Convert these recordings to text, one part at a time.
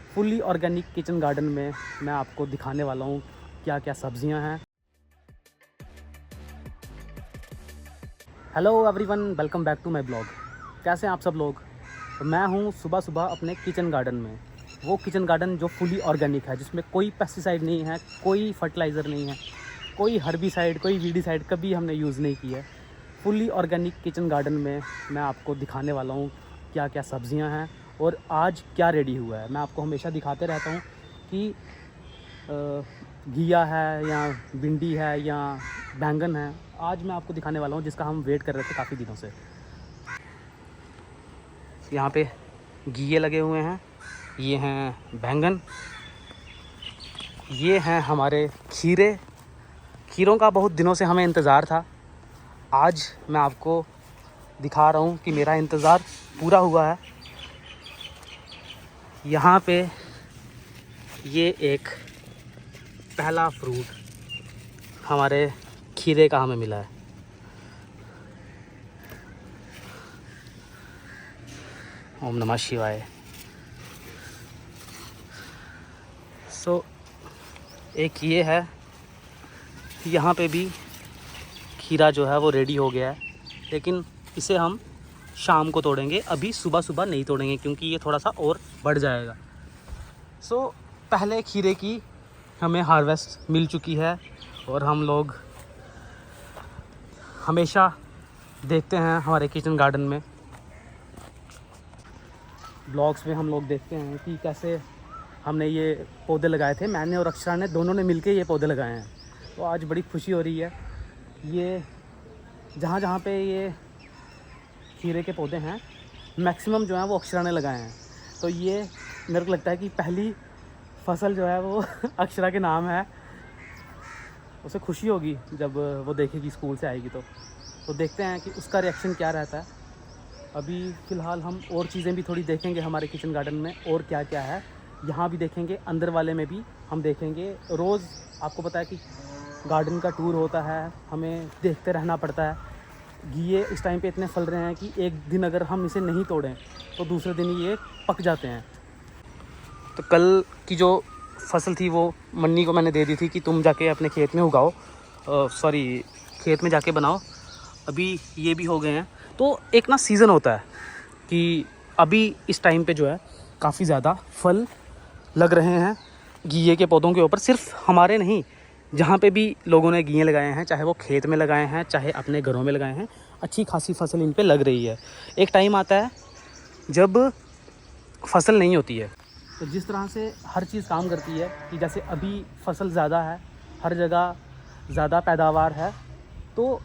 Fully organic kitchen garden में मैं आपको दिखाने वाला हूँ क्या क्या सब्जियाँ हैं। Hello everyone, welcome back to my blog. कैसे हैं आप सब लोग। तो मैं हूँ सुबह सुबह अपने किचन गार्डन में। वो किचन गार्डन जो फुली ऑर्गेनिक है, जिसमें कोई पेस्टिसाइड नहीं है, कोई फर्टिलाइज़र नहीं है, कोई हर्बिसाइड, कोई वीडिसाइड कभी हमने यूज़ नहीं की है। फुली ऑर्गेनिक किचन गार्डन में मैं आपको दिखाने वाला हूँ क्या क्या सब्जियां हैं और आज क्या रेडी हुआ है। मैं आपको हमेशा दिखाते रहता हूँ कि घिया है या भिंडी है या बैंगन है। आज मैं आपको दिखाने वाला हूँ जिसका हम वेट कर रहे थे काफ़ी दिनों से। यहाँ पे घिये लगे हुए हैं, ये हैं बैंगन, ये हैं हमारे खीरे। खीरों का बहुत दिनों से हमें इंतज़ार था। आज मैं आपको दिखा रहा हूँ कि मेरा इंतज़ार पूरा हुआ है। यहाँ पे ये एक पहला फ्रूट हमारे खीरे का हमें मिला है। ओम नमः शिवाय। एक ये है, यहाँ पे भी खीरा जो है वो रेडी हो गया है, लेकिन इसे हम शाम को तोड़ेंगे, अभी सुबह सुबह नहीं तोड़ेंगे क्योंकि ये थोड़ा सा और बढ़ जाएगा। पहले खीरे की हमें हार्वेस्ट मिल चुकी है और हम लोग हमेशा देखते हैं हमारे किचन गार्डन में, ब्लॉग्स में हम लोग देखते हैं कि कैसे हमने ये पौधे लगाए थे। मैंने और अक्षरा ने दोनों ने मिलके ये पौधे लगाए हैं। तो आज बड़ी खुशी हो रही है। ये जहाँ जहाँ पे ये खीरे के पौधे हैं, मैक्सिमम जो है वो अक्षरा ने लगाए हैं। तो ये मेरे को लगता है कि पहली फसल जो है वो अक्षरा के नाम है। उसे खुशी होगी जब वो देखेगी, स्कूल से आएगी तो देखते हैं कि उसका रिएक्शन क्या रहता है। अभी फ़िलहाल हम और चीज़ें भी थोड़ी देखेंगे हमारे किचन गार्डन में और क्या क्या है, यहाँ भी देखेंगे, अंदर वाले में भी हम देखेंगे। रोज़ आपको पता है कि गार्डन का टूर होता है, हमें देखते रहना पड़ता है। घिये इस टाइम पे इतने फल रहे हैं कि एक दिन अगर हम इसे नहीं तोड़ें तो दूसरे दिन ये पक जाते हैं। तो कल की जो फसल थी वो मन्नी को मैंने दे दी थी कि तुम जाके अपने खेत में उगाओ, खेत में जाके बनाओ। अभी ये भी हो गए हैं। तो एक ना सीज़न होता है कि अभी इस टाइम पे जो है काफ़ी ज़्यादा फल लग रहे हैं घिये के पौधों के ऊपर। सिर्फ हमारे नहीं, जहाँ पे भी लोगों ने घिये लगाए हैं, चाहे वो खेत में लगाए हैं चाहे अपने घरों में लगाए हैं, अच्छी खासी फसल इन पे लग रही है। एक टाइम आता है जब फसल नहीं होती है। तो जिस तरह से हर चीज़ काम करती है कि जैसे अभी फसल ज़्यादा है, हर जगह ज़्यादा पैदावार है, तो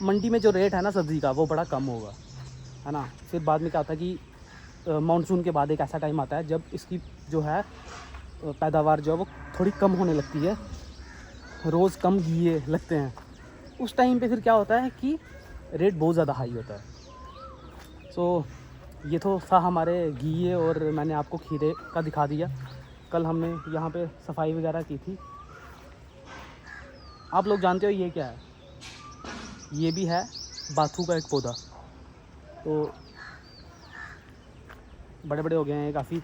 मंडी में जो रेट है ना सब्ज़ी का वो बड़ा कम होगा, है ना। फिर बाद में क्या होता है कि मानसून के बाद एक ऐसा टाइम आता है जब इसकी जो है पैदावार जो है वो थोड़ी कम होने लगती है, रोज़ कम घिये लगते हैं। उस टाइम पे फिर क्या होता है कि रेट बहुत ज़्यादा हाई होता है। ये तो था हमारे घिये और मैंने आपको खीरे का दिखा दिया। कल हमने यहाँ पे सफाई वगैरह की थी। आप लोग जानते हो ये क्या है, ये भी है बाथू का एक पौधा। तो बड़े बड़े हो गए हैं काफ़ी।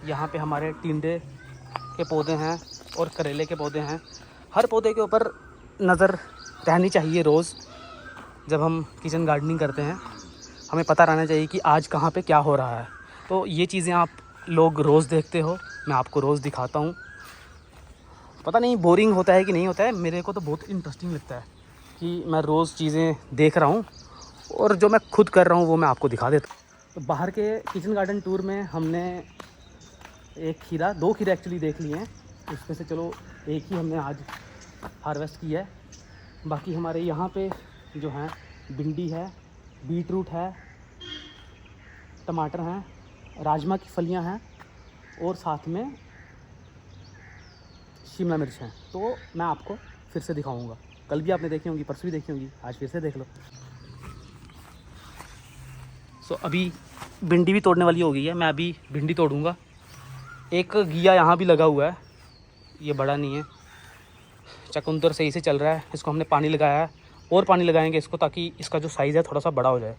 यहाँ पे हमारे टिंडे के पौधे हैं और करेले के पौधे हैं। हर पौधे के ऊपर नज़र रहनी चाहिए। रोज़ जब हम किचन गार्डनिंग करते हैं हमें पता रहना चाहिए कि आज कहाँ पे क्या हो रहा है। तो ये चीज़ें आप लोग रोज़ देखते हो, मैं आपको रोज़ दिखाता हूँ। पता नहीं बोरिंग होता है कि नहीं होता है, मेरे को तो बहुत इंटरेस्टिंग लगता है कि मैं रोज़ चीज़ें देख रहा हूँ और जो मैं खुद कर रहा हूँ वो मैं आपको दिखा देता हूँ। तो बाहर के किचन गार्डन टूर में हमने दो खीरे एक्चुअली देख लिए हैं। उसमें से चलो एक ही हमने आज हार्वेस्ट किया है। बाकी हमारे यहाँ पे जो हैं भिंडी है, बीटरूट है, टमाटर हैं, राजमा की फलियाँ हैं और साथ में शिमला मिर्च हैं। तो मैं आपको फिर से दिखाऊंगा। कल भी आपने देखी होंगी, परसों भी देखी होंगी, आज फिर से देख लो। अभी भिंडी भी तोड़ने वाली हो गई है, मैं अभी भिंडी तोड़ूंगा। एक घिया यहाँ भी लगा हुआ है, ये बड़ा नहीं है, चकुंदर सही से चल रहा है। इसको हमने पानी लगाया है और पानी लगाएंगे इसको ताकि इसका जो साइज़ है थोड़ा सा बड़ा हो जाए।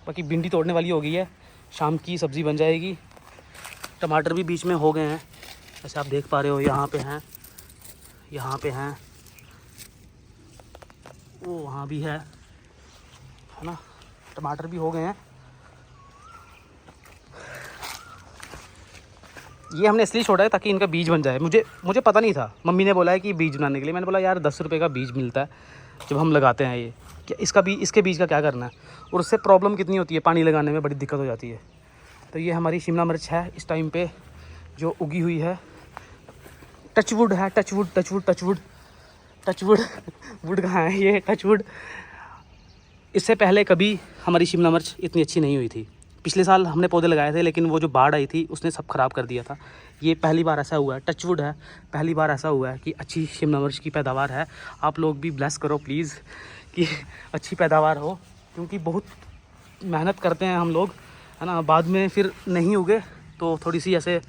बाकी भिंडी तोड़ने वाली हो गई है। शाम की सब्ज़ी बन जाएगी। टमाटर भी बीच में हो गए हैं, जैसे आप देख पा रहे हो। यहाँ पे हैं, यहाँ पे हैं, वो वहाँ भी है ना। टमाटर भी हो गए हैं। ये हमने इसलिए छोड़ा है ताकि इनका बीज बन जाए। मुझे पता नहीं था, मम्मी ने बोला है कि बीज बनाने के लिए। मैंने बोला यार 10 रुपये का बीज मिलता है जब हम लगाते हैं, ये क्या इसके बीज का क्या करना है। और उससे प्रॉब्लम कितनी होती है, पानी लगाने में बड़ी दिक्कत हो जाती है। तो ये हमारी शिमला मिर्च है इस टाइम पे जो उगी हुई है। टचवुड है, touchwood touchwood touchwood touchwood wood कहाँ है ये, टचवुड। इससे पहले कभी हमारी शिमला मिर्च इतनी अच्छी नहीं हुई थी। पिछले साल हमने पौधे लगाए थे, लेकिन वो जो बाढ़ आई थी उसने सब ख़राब कर दिया था। ये पहली बार ऐसा हुआ है, टचवुड है, पहली बार ऐसा हुआ है कि अच्छी शिमला मिर्च की पैदावार है। आप लोग भी ब्लेस करो प्लीज़ कि अच्छी पैदावार हो, क्योंकि बहुत मेहनत करते हैं हम लोग, है ना। बाद में फिर नहीं उगे तो थोड़ी सी ऐसे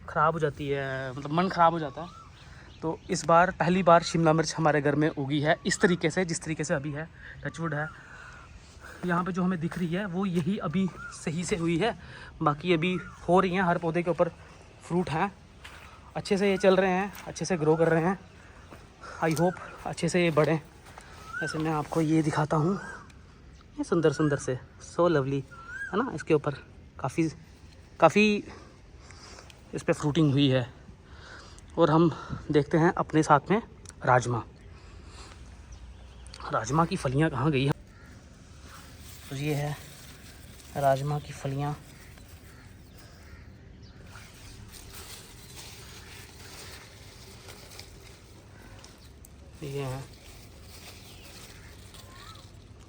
ख़राब हो जाती है, मतलब मन ख़राब हो जाता है। तो इस बार पहली बार शिमला मिर्च हमारे घर में उगी है इस तरीके से, जिस तरीके से अभी है। टचवुड है। यहाँ पे जो हमें दिख रही है वो यही अभी सही से हुई है, बाकी अभी हो रही हैं। हर पौधे के ऊपर फ्रूट हैं, अच्छे से ये चल रहे हैं, अच्छे से ग्रो कर रहे हैं। आई होप अच्छे से ये बढ़ें। ऐसे मैं आपको ये दिखाता हूँ, ये सुंदर सुंदर से, सो लवली, है ना। इसके ऊपर काफ़ी इस पर फ्रूटिंग हुई है। और हम देखते हैं अपने साथ में राजमा की फलियाँ कहाँ गई हैं। तो ये है राजमा की फलियाँ। ये हैं,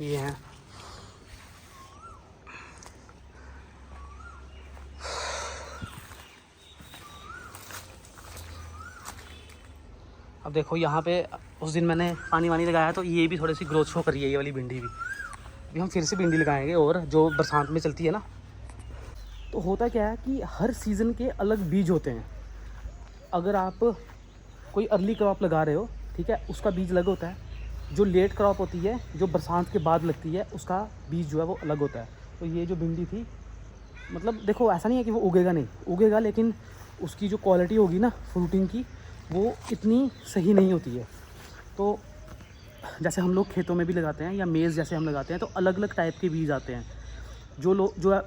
ये हैं। अब देखो यहाँ पे उस दिन मैंने पानी वानी लगाया तो ये भी थोड़ी सी ग्रोथ शो करी है, ये वाली भिंडी भी। अभी हम फिर से भिंडी लगाएंगे, और जो बरसात में चलती है ना। तो होता क्या है कि हर सीज़न के अलग बीज होते हैं। अगर आप कोई अर्ली क्रॉप लगा रहे हो, ठीक है, उसका बीज अलग होता है। जो लेट क्रॉप होती है, जो बरसात के बाद लगती है, उसका बीज जो है वो अलग होता है। तो ये जो भिंडी थी, मतलब देखो ऐसा नहीं है कि वो उगेगा नहीं, उगेगा, लेकिन उसकी जो क्वालिटी होगी ना फ्रूटिंग की, वो इतनी सही नहीं होती है। तो जैसे हम लोग खेतों में भी लगाते हैं या मेज़ जैसे हम लगाते हैं, तो अलग अलग टाइप के बीज आते हैं। जो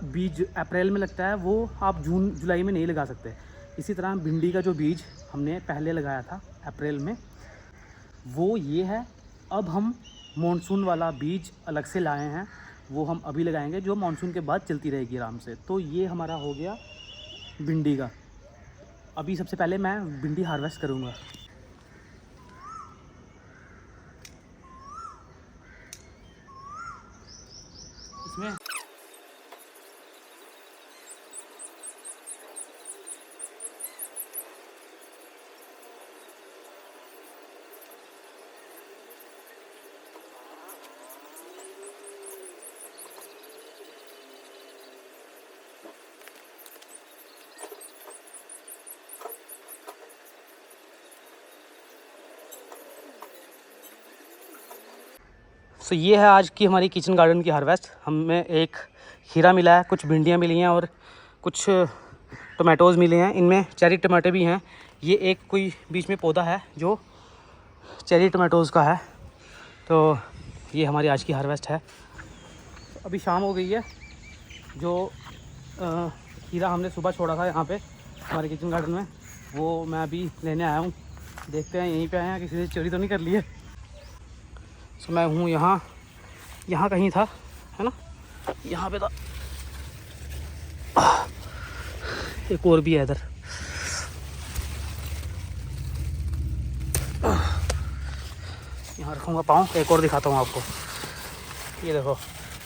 बीज अप्रैल में लगता है वो आप जून जुलाई में नहीं लगा सकते। इसी तरह भिंडी का जो बीज हमने पहले लगाया था अप्रैल में, वो ये है। अब हम मॉनसून वाला बीज अलग से लाए हैं, वो हम अभी लगाएंगे, जो मॉनसून के बाद चलती रहेगी आराम से। तो ये हमारा हो गया भिंडी का। अभी सबसे पहले मैं भिंडी हार्वेस्ट करूँगा। इसमें सो ये है आज की हमारी किचन गार्डन की हार्वेस्ट। हमें एक खीरा मिला है, कुछ भिंडियाँ मिली हैं और कुछ टमाटोज़ मिले हैं। इनमें चेरी टमाटर भी हैं। ये एक कोई बीच में पौधा है जो चेरी टमाटोज़ का है। तो ये हमारी आज की हार्वेस्ट है। अभी शाम हो गई है। जो खीरा हमने सुबह छोड़ा था यहाँ पे हमारे किचन गार्डन में, वो मैं अभी लेने आया हूँ। देखते हैं यहीं पे आए हैं, किसी ने चोरी तो नहीं कर ली है। सो मैं हूँ यहाँ कहीं था, है ना, यहाँ पे था। एक और भी है इधर। यहाँ रखूँगा पाँव। एक और दिखाता हूँ आपको, ये देखो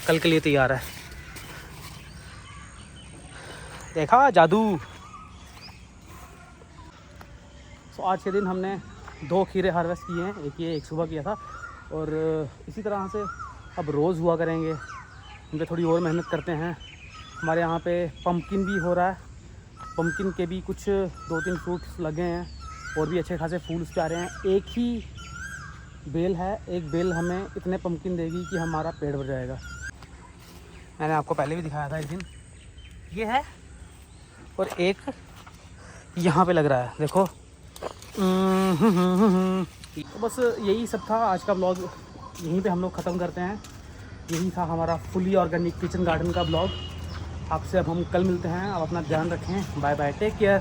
कल के लिए तैयार है। देखा जादू। तो आज के दिन हमने 2 खीरे हार्वेस्ट किए हैं, एक सुबह किया था, और इसी तरह से अब रोज़ हुआ करेंगे। उन पर थोड़ी और मेहनत करते हैं। हमारे यहाँ पे पम्पकिन भी हो रहा है। पम्पकिन के भी कुछ 2-3 फ्रूट्स लगे हैं, और भी अच्छे खासे फूल उस पर आ रहे हैं। एक ही बेल है, एक बेल हमें इतने पम्पकिन देगी कि हमारा पेट भर जाएगा। मैंने आपको पहले भी दिखाया था एक दिन ये है और एक यहाँ पे लग रहा है, देखो। तो बस यही सब था आज का ब्लॉग, यहीं पे हम लोग ख़त्म करते हैं। यही था हमारा फुली ऑर्गेनिक किचन गार्डन का ब्लॉग। आपसे अब हम कल मिलते हैं। आप अपना ध्यान रखें। Bye bye, take care.